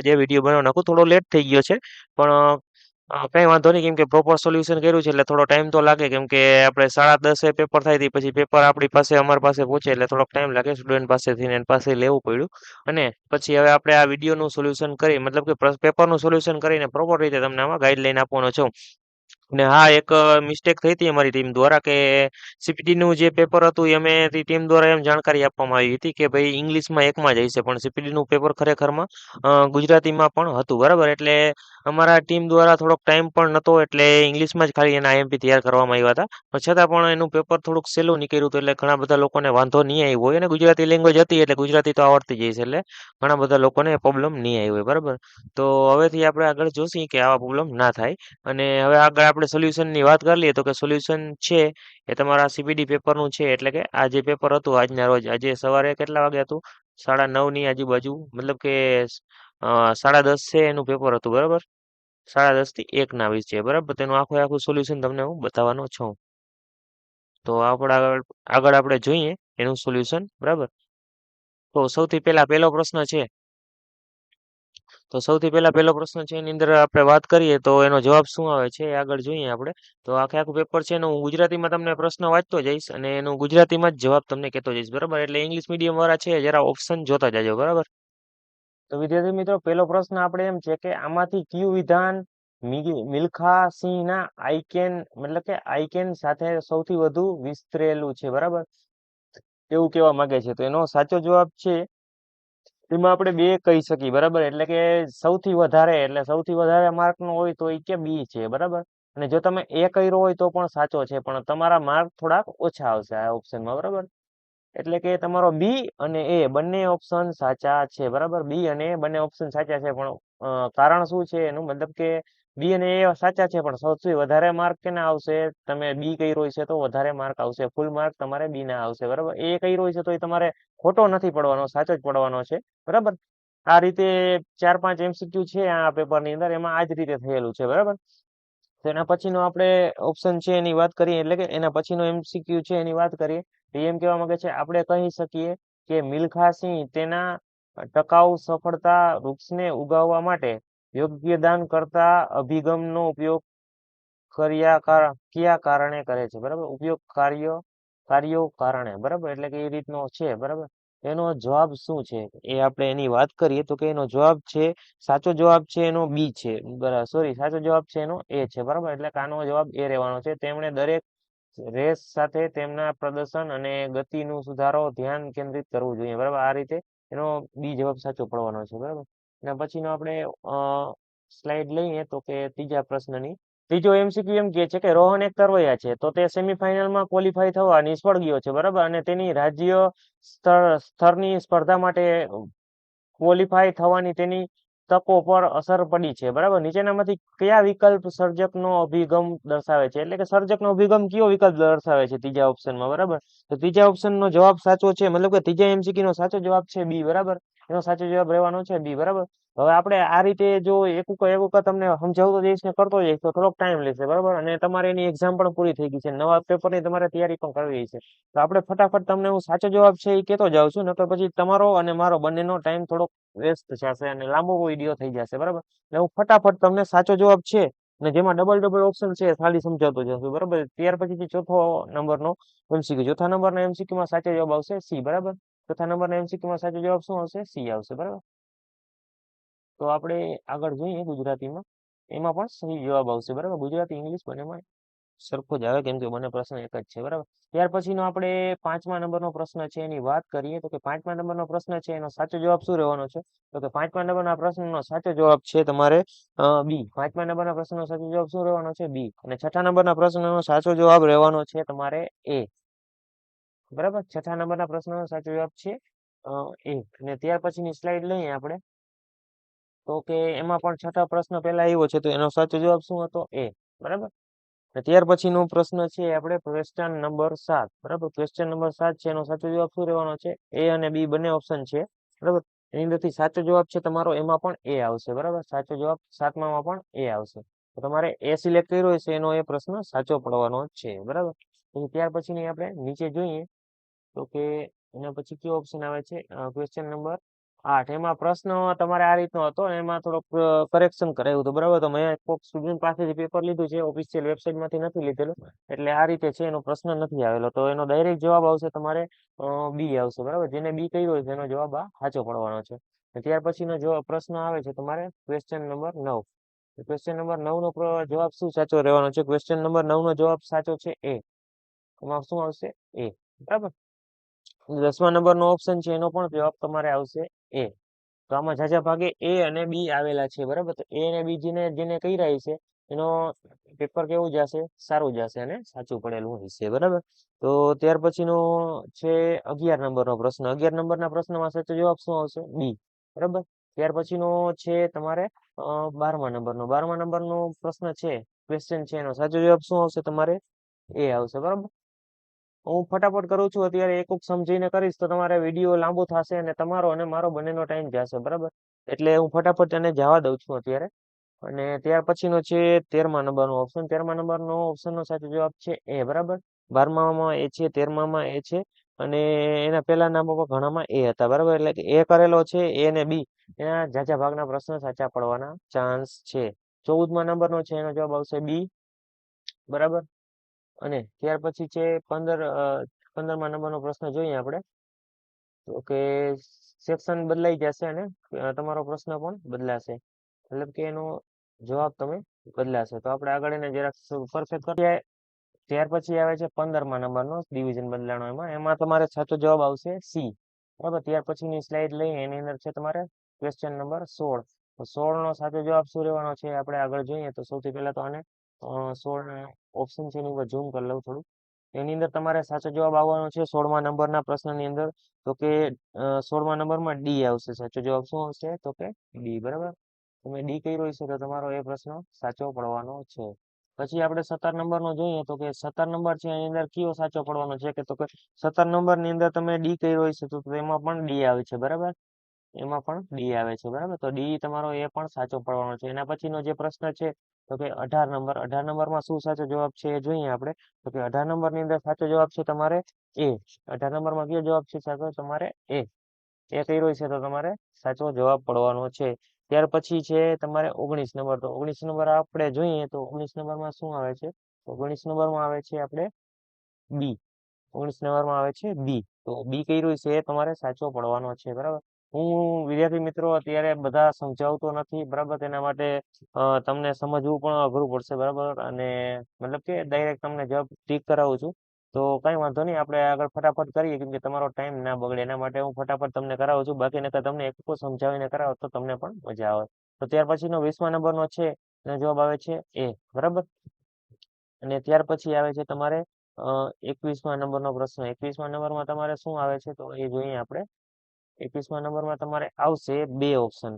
આજે વિડીયો બનાવી નાખું. થોડો લેટ થઈ ગયો છે પણ કંઈ વાંધો નહીં, કેમ કે પ્રોપર સોલ્યુશન કર્યું છે એટલે થોડો ટાઈમ તો લાગે, કેમ કે આપણે 10:30 પેપર થાય તે પછી પેપર આપણી પાસે અમારી પાસે પહોંચે એટલે થોડોક ટાઈમ લાગે સ્ટુડન્ટ પાસેથી ને એની પાસે લેવું પડ્યું. અને પછી હવે આપણે આ વિડીયોનું સોલ્યુશન કરી, મતલબ કે પેપરનું સોલ્યુશન કરીને પ્રોપર રીતે તમને આમાં ગાઈડલાઈન આપવાનો છું. ને હા, એક મિસ્ટેક થઈ હતી અમારી ટીમ દ્વારા કે સીપીટીનું જે પેપર હતું એ અમે ટીમ દ્વારા એમ જાણકારી આપવામાં આવી હતી કે ભાઈ ઇંગ્લિશમાં એકમાં જ હશે, પણ સીપીટીનું પેપર ખરેખરમાં ગુજરાતીમાં પણ હતું, બરાબર. એટલે અમારા ટીમ દ્વારા થોડોક ટાઈમ પણ નહોતો એટલે ઇંગ્લિશમાં જ ખાલી એના આઈએમપી તૈયાર કરવામાં આવ્યા હતા. પણ છતાં પણ એનું પેપર થોડુંક સહેલું નીકળ્યું હતું એટલે ઘણા બધા લોકોને વાંધો નહીં આવ્યો હોય, અને ગુજરાતી લેંગ્વેજ હતી એટલે ગુજરાતી તો આવડતી જ હશે એટલે ઘણા બધા લોકોને પ્રોબ્લેમ નહીં આવ્યો હોય, બરાબર. તો હવેથી આપણે આગળ જોશું કે આવા પ્રોબ્લેમ ના થાય. અને હવે આગળ આપણે સોલ્યુશનની વાત કરી લઈએ તો કે સોલ્યુશન છે એ તમારા સીપીટી પેપરનું છે, એટલે કે આ જે પેપર હતું આજના રોજ, આજે સવારે કેટલા વાગે હતું? 9:30ની આજુબાજુ, મતલબ કે 10:30 છે એનું પેપર હતું, બરાબર. 10:30 થી 1 વચ્ચે, બરાબર. તેનું આખું સોલ્યુશન તમને હું બતાવવાનો છું. તો આપણે આગળ આપણે જોઈએ એનું સોલ્યુશન, બરાબર. તો સૌથી પહેલા પહેલો પ્રશ્ન છે એની અંદર આપણે વાત કરીએ તો એનો જવાબ શું આવે છે એ આગળ જોઈએ આપણે. તો આખું પેપર છે એનું હું ગુજરાતીમાં તમને પ્રશ્ન વાંચતો જઈશ અને એનું ગુજરાતીમાં જ જવાબ તમને કહેતો જઈશ, બરાબર. એટલે ઇંગ્લિશ મીડિયમ વાળા છે જરા ઓપ્શન જોતા જાજો, બરાબર. તો વિદ્યાર્થી મિત્રો, પહેલો પ્રશ્ન આપણે એમ છે કે આમાંથી કયું વિધાન મિલ્ખા સિંહના આઈકેન, મતલબ કે આઈકેન સાથે સૌથી વધુ વિસ્તરેલું છે, બરાબર. એવું કહેવા માંગે છે. તો એનો સાચો જવાબ છે એમાં આપણે બે કહી શકીએ, બરાબર. એટલે કે સૌથી વધારે માર્ક નો હોય તો એ કે બી છે, બરાબર. અને જો તમે એ કર્યો હોય તો પણ સાચો છે, પણ તમારા માર્ક થોડાક ઓછા આવશે આ ઓપ્શનમાં, બરાબર. એટલે કે તમારો બી અને એ બંને ઓપ્શન સાચા છે, બરાબર. બી અને એ બંને ઓપ્શન સાચા છે, પણ કારણ શું છે એનું, મતલબ કે બી અને એ સાચા છે પણ સૌથી વધારે માર્ક કેના આવશે? તમે બી કર્યો છે તો વધારે માર્ક આવશે, ફૂલ માર્ક તમારે બી ના આવશે, બરાબર. એ કર્યો છે તો એ તમારે ખોટો નથી પડવાનો, સાચો જ પડવાનો છે, બરાબર. આ રીતે 4-5 MCQ છે આ પેપરની અંદર, એમાં આ જ રીતે થયેલું છે, બરાબર. તો એના પછીનો આપણે ઓપ્શન છે એની વાત કરીએ, એટલે કે એના પછીનો MCQ છે એની વાત કરીએ તો એમ કહેવા માંગે છે આપણે કહી શકીએ કે મિલ્ખા સિંહ તેના ટકાઉ સફળતા વૃક્ષને ઉગાવવા માટે યોગ્યદાન કરતા અભિગમનો ઉપયોગ કયા કારણે કરે છે, બરાબર. ઉપયોગ કાર્યો કારણે, બરાબર. એટલે કે એ રીતનો છે, બરાબર. એનો જવાબ શું છે એ આપણે એની વાત કરીએ તો કે એનો જવાબ છે, સાચો જવાબ છે એનો બી છે, બરાબર. સોરી, સાચો જવાબ છે એનો એ છે, બરાબર. એટલે કે આનો જવાબ એ રહેવાનો છે. તેમણે દરેક રેસ સાથે તેમના પ્રદર્શન અને ગતિનું સુધારો ધ્યાન કેન્દ્રિત કરવું જોઈએ, બરાબર. આ રીતે એનો બી જવાબ સાચો પડવાનો છે, બરાબર. અને પછીનો આપણે સ્લાઇડ લઈએ તો કે ત્રીજો MCQ એમ કહે છે કે રોહન એક તરવૈયા છે, તો તે સેમીફાઈનલમાં ક્વોલિફાય થવા નિષ્ફળ ગયો છે, બરાબર. અને તેની રાજ્ય સ્તરની સ્પર્ધા માટે ક્વોલિફાય થવાની તેની તકો પર અસર પડી છે, બરાબર. નીચેનામાંથી કયા વિકલ્પ સર્જકનો અભિગમ દર્શાવે છે? એટલે કે સર્જકનો અભિગમ કયો વિકલ્પ દર્શાવે છે ત્રીજા ઓપ્શનમાં, બરાબર. તો ત્રીજા ઓપ્શનનો જવાબ સાચો છે, મતલબ કે ત્રીજા MCQ નો સાચો જવાબ છે બી, બરાબર. એનો સાચો જવાબ રહેવાનો છે બી, બરાબર. હવે આપણે આ રીતે જો એક તમને સમજાવતો જઈશ ને કરતો જઈશ તો થોડોક ટાઈમ લેશે, બરાબર. અને તમારે એની એક્ઝામ પણ પૂરી થઈ ગઈ છે, નવા પેપરની તમારે તૈયારી પણ કરવી છે. તો આપણે ફટાફટ તમને હું સાચો જવાબ છે એ કહેતો જાઉં છું, નકર પછી તમારો અને મારો બંનેનો ટાઈમ થોડોક વેસ્ટ થશે અને લાંબો વિડીયો થઈ જશે, બરાબર. એટલે હું ફટાફટ તમને સાચો જવાબ છે ને જેમાં ડબલ ઓપ્શન છે ખાલી સમજાવતો જશું, બરાબર. ત્યાર પછી ચોથો નંબરનો MCQ, ચોથા નંબરના MCQ માં સાચો જવાબ આવશે સી, બરાબર. ચોથા નંબરના MCQ માં સાચો જવાબ શું આવશે? સી આવશે, બરાબર. તો આપણે આગળ જોઈએ ગુજરાતીમાં, એમાં પણ સહી જવાબ આવશે, બરાબર. ગુજરાતી ઇંગ્લિશ બંનેમાં સરખો જ આવે કેમ કે બંને પ્રશ્ન એક જ છે, બરાબર. ત્યાર પછીનો આપણે 5મા નંબરનો પ્રશ્ન છે એની વાત કરીએ તો કે 5મા નંબરનો પ્રશ્ન છે એનો સાચો જવાબ શું રહેવાનો છે? તો કે 5મા નંબરના પ્રશ્નનો સાચો જવાબ છે તમારે બી. 5મા નંબરના પ્રશ્નનો સાચો જવાબ શું રહેવાનો છે? બી. અને 6થા નંબરના પ્રશ્નનો સાચો જવાબ રહેવાનો છે તમારે એ, બરાબર. 6થા નંબરના પ્રશ્નનો સાચો જવાબ છે એ. અને ત્યાર પછીની સ્લાઇડ લઈએ આપણે તો કે એમાં પણ 6થા પ્રશ્ન પહેલા આવ્યો છે તો એનો સાચો જવાબ શું હતો? એ, બરાબર. ત્યાર પછીનો પ્રશ્ન છે આપણે ક્વેશ્ચન નંબર 7, બરાબર. ક્વેશ્ચન નંબર 7 છે એનો સાચો જવાબ શું રહેવાનો છે? એ અને બી બંને ઓપ્શન છે, બરાબર. એની અંદરથી સાચો જવાબ છે તમારો એમાં પણ એ આવશે, બરાબર. સાચો જવાબ 7મામાં પણ એ આવશે. તો તમારે એ સિલેક્ટ કર્યો હશે એનો એ પ્રશ્ન સાચો પડવાનો છે, બરાબર. ત્યાર પછીની આપણે નીચે જોઈએ તો કે એના પછી કયો ઓપ્શન આવે છે? ક્વેશ્ચન નંબર 8 એમાં પ્રશ્ન તમારે આ રીતનો હતો અને એમાં થોડોક કરેક્શન કરાવ્યું હતું, બરાબર. તો મેં કોઈક સ્ટુડન્ટ પાસેથી પેપર લીધું છે, ઓફિશિયલ વેબસાઇટમાંથી નથી લીધેલું, એટલે આ રીતે છે, એનો પ્રશ્ન નથી આવેલો. તો એનો ડાયરેક્ટ જવાબ આવશે તમારે બી આવશે, બરાબર. જેને બી કર્યો હોય તેનો જવાબ આ સાચો પડવાનો છે. ત્યાર પછીનો જો પ્રશ્ન આવે છે તમારે ક્વેશ્ચન નંબર 9. ક્વેશ્ચન નંબર 9 નો જવાબ શું સાચો રહેવાનો છે? ક્વેશ્ચન નંબર 9 નો જવાબ સાચો છે એ. એમાં શું આવશે? એ, બરાબર. 10મા નંબરનો ઓપ્શન છે એનો પણ જવાબ તમારે આવશે એ. તો આમાં ઝાઝા ભાગે એ અને બી આવેલા છે, બરાબર. તો એ અને બી જેને કહી રહી છે એનો પેપર કેવું જશે? સારું જશે અને સાચું પડેલું હશે, બરાબર. તો ત્યાર પછીનો છે 11 નંબરનો પ્રશ્ન. 11 નંબરના પ્રશ્નમાં સાચો જવાબ શું આવશે? બી, બરાબર. ત્યાર પછીનો છે તમારે 12મા નંબરનો. 12મા નંબરનો પ્રશ્ન છે, ક્વેશ્ચન છે, એનો સાચો જવાબ શું આવશે? તમારે એ આવશે, બરાબર. હું ફટાફટ કરું છું અત્યારે, એક સમજીને કરીશ તો તમારે વિડીયો લાંબો થશે અને તમારો અને મારો બંનેનો ટાઈમ જશે, બરાબર. એટલે હું ફટાફટ એને જવા દઉં છું અત્યારે. અને ત્યાર પછીનો છે 13મા નંબરનો ઓપ્શન. 13મા નંબરનો ઓપ્શનનો સાચો જવાબ છે એ, બરાબર. 12મામાં એ છે, 13મામાં એ છે, અને એના પહેલા નામોમાં ઘણામાં એ હતા, બરાબર. એટલે કે એ કરેલો છે, એ ને બી એના ઝાઝા ભાગના પ્રશ્ન સાચા પડવાના ચાન્સ છે. 14મા નંબરનો છે એનો જવાબ આવશે બી, બરાબર. અને ત્યાર પછી છે 15મા નંબરનો પ્રશ્ન જોઈએ આપણે, તો કે સેક્શન બદલાઈ જશે અને તમારો પ્રશ્ન પણ બદલાશે, મતલબ કે એનો જવાબ તમે બદલાશે. તો આપણે આગળ એને જરાક પરફેક્ટ કરીએ. ત્યાર પછી આવે છે 15મા નંબરનો ડિવિઝન બદલાનો. એમાં તમારે સાચો જવાબ આવશે સી, બરાબર. ત્યાર પછીની સ્લાઇડ લઈએ, એની અંદર છે તમારે ક્વેશ્ચન નંબર 16. તો 16 નો સાચો જવાબ શું રહેવાનો છે આપણે આગળ જોઈએ. તો સૌથી પહેલા તો આને 16 ઓપ્શન છે એની ઉપર ઝૂમ કરી લઉં થોડું. એની અંદર તમારે સાચો જવાબ આવવાનો છે 16મા નંબરના પ્રશ્નની અંદર. તો કે 16મા નંબરમાં ડી આવશે. સાચો જવાબ શું આવશે? તો કે ડી, બરાબર. તમે ડી કર્યો છે તો તમારો એ પ્રશ્ન સાચો પડવાનો છે. પછી આપણે 17 નંબરનો જોઈએ, તો કે 17 નંબર છે એની અંદર કયો સાચો પડવાનો છે? કે તો કે 17 નંબરની અંદર તમે ડી કર્યો છે તો એમાં પણ ડી આવે છે, બરાબર. એમાં પણ ડી આવે છે, બરાબર. તો ડી તમારો એ પણ સાચો પડવાનો છે. એના પછીનો જે પ્રશ્ન છે તો કે 18 નંબર. 18 નંબરમાં શું સાચો જવાબ છે એ જોઈએ આપણે. તો કે 18 નંબરની અંદર સાચો જવાબ છે તમારે એ. 18 નંબરમાં કયો જવાબ છે સાચો? તમારે એ. એ કર્યો છે તો તમારે સાચો જવાબ પડવાનો છે. ત્યાર પછી છે તમારે 19 નંબર. તો 19 નંબર આપણે જોઈએ તો 19 નંબરમાં શું આવે છે? 19 નંબરમાં આવે છે આપણે બી. 19 નંબરમાં આવે છે બી. તો બી કર્યું છે એ તમારે સાચો પડવાનો છે, બરાબર. હું વિદ્યાર્થી મિત્રો અત્યારે બધા સમજાવતો નથી, બરાબર. તેના માટે તમને સમજવું પણ અઘરું પડશે, બરાબર. અને મતલબ કે ડાયરેક્ટ તમને જવાબ ટીક કરાવું છું. તો કઈ વાંધો નહીં, આપણે આગળ ફટાફટ કરીએ, કેમ કે તમારો ટાઈમ ના બગડે એના માટે હું ફટાફટ તમને કરાવું છું. બાકી નકર તમને એક સમજાવીને કરાવો તો તમને પણ મજા આવે. તો ત્યાર પછીનો 20મા નંબરનો છે એનો જવાબ આવે છે એ, બરાબર. અને ત્યાર પછી આવે છે તમારે 21મા નંબરનો પ્રશ્ન. 21મા નંબરમાં તમારે શું આવે છે તો એ જોઈએ આપણે. 21મા નંબરમાં તમારે આવશે બે ઓપ્શન.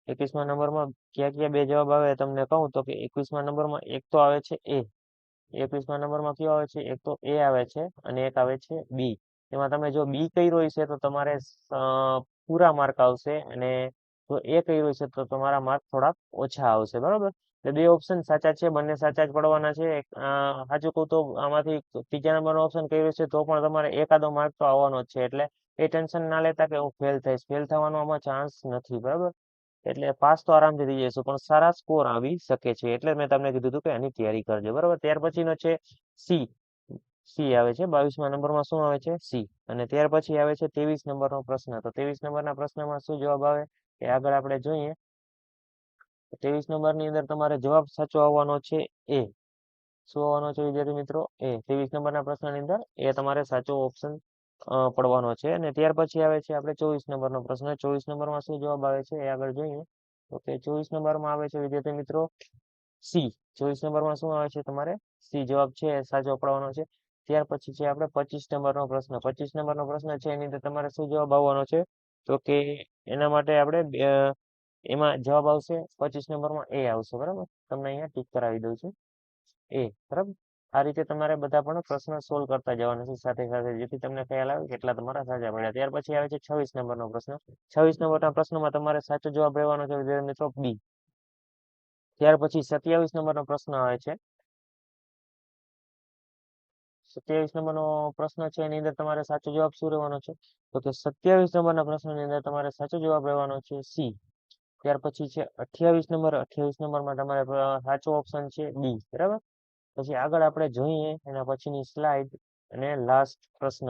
21મા નંબરમાં ક્યાં ક્યાં બે જવાબ આવે તમને કહું તો કે 21મા નંબરમાં એક તો આવે છે એ. 21મા નંબરમાં કયો આવે છે? એક તો એ આવે છે અને એક આવે છે બી. એમાં તમે જો બી કર્યો છે તો તમારે પૂરા માર્ક આવશે, અને જો એ કર્યું છે તો તમારા માર્ક થોડાક ઓછા આવશે, બરાબર. એટલે બે ઓપ્શન સાચા છે, બંને સાચા જ પડવાના છે. સાચું કહું તો આમાંથી ત્રીજા નંબરનો ઓપ્શન કર્યો છે તો પણ તમારે એકાદો માર્ક તો આવવાનો જ છે. એટલે એ ટેન્શન ના લેતા કે હું ફેલ થઈશ. ફેલ થવાનો આમાં ચાન્સ નથી, બરાબર. એટલે પાસ તો આરામથી થઈ જઈશું, પણ સારા સ્કોર આવી શકે છે. એટલે મેં તમને કીધું હતું કે આની તૈયારી કરજો, બરાબર. ત્યાર પછીનો છે સી. સી આવે છે 22મા નંબરમાં. શું આવે છે? સી. અને ત્યાર પછી આવે છે 23 નંબરનો પ્રશ્ન. તો 23 નંબરના પ્રશ્નમાં શું જવાબ આવે એ આગળ આપણે જોઈએ. 23 નંબરની અંદર તમારે જવાબ સાચો આવવાનો છે એ. શું આવવાનો છે વિદ્યાર્થી મિત્રો? એ. 23 નંબરના પ્રશ્નની અંદર એ તમારે સાચો ઓપ્શન પડવાનો છે. અને ત્યાર પછી આવે છે આપણે 24 નંબરનો પ્રશ્ન. 24 નંબરમાં શું જવાબ આવે છે એ આગળ જોઈએ. તો કે 24 નંબરમાં આવે છે વિદ્યાર્થી મિત્રો સી. 24 નંબરમાં શું આવે છે તમારે? સી જવાબ છે એ સાચો પડવાનો છે. ત્યાર પછી છે આપણે 25 નંબરનો પ્રશ્ન. 25 નંબરનો પ્રશ્ન છે એની અંદર તમારે શું જવાબ આવવાનો છે? તો કે એના માટે આપણે એમાં જવાબ આવશે 25 નંબરમાં એ આવશે, બરાબર. તમને અહીંયા ટીક કરાવી દઉં છું એ, બરાબર. આ રીતે તમારે બધા પણ પ્રશ્ન સોલ્વ કરતા જવાના છે સાથે સાથે, જેથી તમને ખ્યાલ આવે કેટલા તમારા સાચા પડ્યા. ત્યાર પછી આવે છે 26 નંબરનો પ્રશ્ન. 26 નંબરના પ્રશ્નમાં તમારે સાચો જવાબ રહેવાનો છે વિદ્યાર્થી મિત્રો બી. ત્યાર પછી 27 નંબરનો પ્રશ્ન આવે છે. 27 નંબરનો પ્રશ્ન છે એની અંદર તમારે સાચો જવાબ શું રહેવાનો છે? તો કે 27 નંબરના પ્રશ્નની અંદર તમારે સાચો જવાબ રહેવાનો છે સી. ત્યાર પછી છે 28 નંબર. 28 નંબરમાં તમારે સાચો ઓપ્શન છે બી. બરાબર. પછી આગળ આપણે જોઈએ એના પછીની સ્લાઇડ અને લાસ્ટ પ્રશ્ન.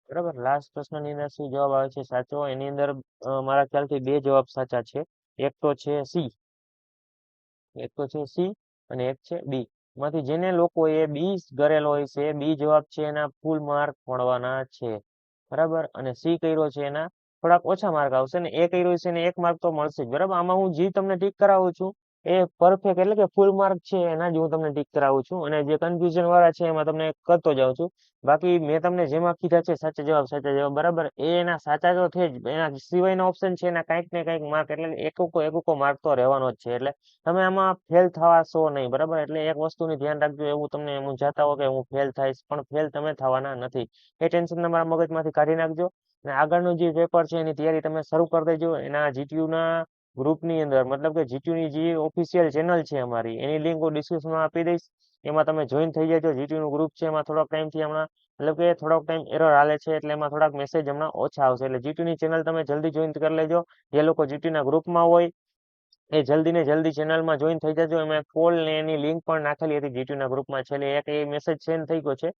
બરાબર. લાસ્ટ પ્રશ્નની અંદર શું જવાબ આવે છે સાચો? એની અંદર મારા ખ્યાલથી બે જવાબ સાચા છે. એક તો છે સી, અને એક છે બી. માંથી જેને લોકોએ બી કરેલો હોય છે બી જવાબ છે એના ફૂલ માર્ક મળવાના છે. બરાબર. અને સી કર્યો છે એના થોડાક ઓછા માર્ક આવશે ને એ કર્યો છે ને 1 માર્ક તો મળશે જ. બરાબર. આમાં હું જે તમને ટીક કરાવું છું એ પરફેક્ટ એટલે કે ફૂલ માર્ક છે એના જ હું તમને ટીક કરાવું છું, અને જે કન્ફ્યુઝન વાળા છે એમાં તમને કરતો જાઉં છું. બાકી મેં તમને જેમાં કીધા છે સાચા જવાબ બરાબર એ એના સાચા તો છે જ, એના સિવાયના ઓપ્શન છે એના કંઈક ને કંઈક માર્ક એટલે એકોકો માર્ક તો રહેવાનો જ છે. એટલે તમે આમાં ફેલ થવાશો નહીં. બરાબર. એટલે એક વસ્તુની ધ્યાન રાખજો, એવું તમને હું જાતા હો કે હું ફેલ થઈશ, પણ ફેલ તમે થવાના નથી. એ ટેન્શન તમારા મગજમાંથી કાઢી નાખજો. અને આગળનું જે પેપર છે એની તૈયારી તમે શરૂ કરી દેજો. એના જીટીયુના ગ્રુપની અંદર, મતલબ કે જીટીયુની જે ઓફિશિયલ ચેનલ છે અમારી, એની લિંક હું ડિસ્ક્રિપ્શનમાં આપી દઈશ. એમાં તમે જોઈન થઈ જજો. જીટીયુનું ગ્રુપ છે એમાં થોડોક ટાઈમથી હમણાં મતલબ કે થોડોક ટાઈમ એરર હાલે છે, એટલે એમાં થોડાક મેસેજ હમણાં ઓછા આવશે. એટલે જીટીયુની ચેનલ તમે જલ્દી જોઈન કરી લેજો. જે લોકો જીટીયુના ગ્રુપમાં હોય એ જલ્દી ને જલ્દી ચેનલમાં જોઈન થઈ જજો. એમાં કોલ ને એની લિંક પણ નાખેલી હતી જીટીયુના ગ્રુપમાં. છેલ્લે એક એ મેસેજ સેન્ડ થઈ ગયો છે,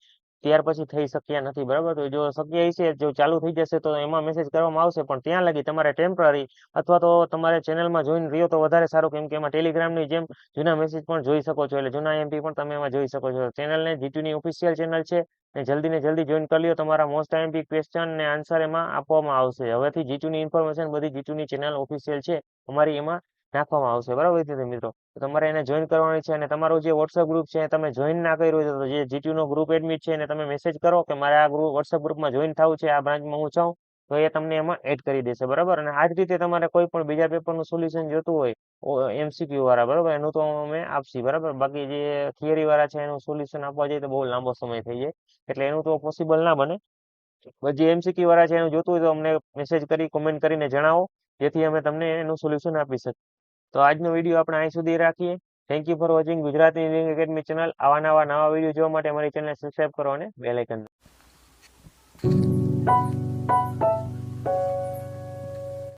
ત્યાર પછી થઈ શક્યા નથી. બરાબર. તો જો શક્ય હશે, જો ચાલુ થઈ જશે તો એમાં મેસેજ કરવામાં આવશે, પણ ત્યાં લગી તમારે ટેમ્પરરી અથવા તો તમારે ચેનલમાં જોઈન રહ્યો તો વધારે સારું, કેમ કે એમાં ટેલિગ્રામની જેમ જૂના મેસેજ પણ જોઈ શકો છો. એટલે જૂના એમપી પણ તમે એમાં જોઈ શકો છો. ચેનલને જીટીયુની ઓફિશિયલ ચેનલ છે ને જલ્દી ને જલ્દી જોઈન કરી લ્યો. તમારા મોસ્ટ એમપી ક્વેશ્ચન ને આન્સર એમાં આપવામાં આવશે. હવેથી જીટીયુની ઇન્ફોર્મેશન બધી જીટીયુની ચેનલ ઓફિશિયલ છે અમારી, એમાં નાખવામાં આવશે. બરાબર વિદ્યાર્થી મિત્રો. તમારે એને જોઈન કરવાની છે. અને તમારું જે વોટ્સઅપ ગ્રુપ છે તમે જોઈન ના કર્યું છે તો જે જીટીયુનો ગ્રુપ એડમિટ છે એને તમે મેસેજ કરો કે મારે આ ગ્રુપ વોટ્સઅપ ગ્રુપમાં જોઈન થવું છે, આ બ્રાન્ચમાં હું છું, તો એ તમને એમાં એડ કરી દેશે. બરાબર. અને આ જ રીતે તમારે કોઈ પણ બીજા પેપરનું સોલ્યુશન જોતું હોય એમસીક્યુ વાળા, બરાબર, એનું તો અમે આપશી. બરાબર. બાકી જે થિયરી વાળા છે એનું સોલ્યુશન આપવા જઈએ તો બહુ લાંબો સમય થઈ જાય, એટલે એનું તો પોસિબલ ના બને. જે એમસીક્યુ વાળા છે એનું જોતું હોય તો અમને મેસેજ કરી કોમેન્ટ કરીને જણાવો, જેથી અમે તમને એનું સોલ્યુશન આપી શકીએ. તો આજનો વિડીયો આપણે અહીં સુધી રાખીએ. Thank you for watching Gujarati English academy channel. આવા નવા વિડીયો જોવા માટે અમારી ચેનલ સબસ્ક્રાઇબ કરો અને બેલ આઇકન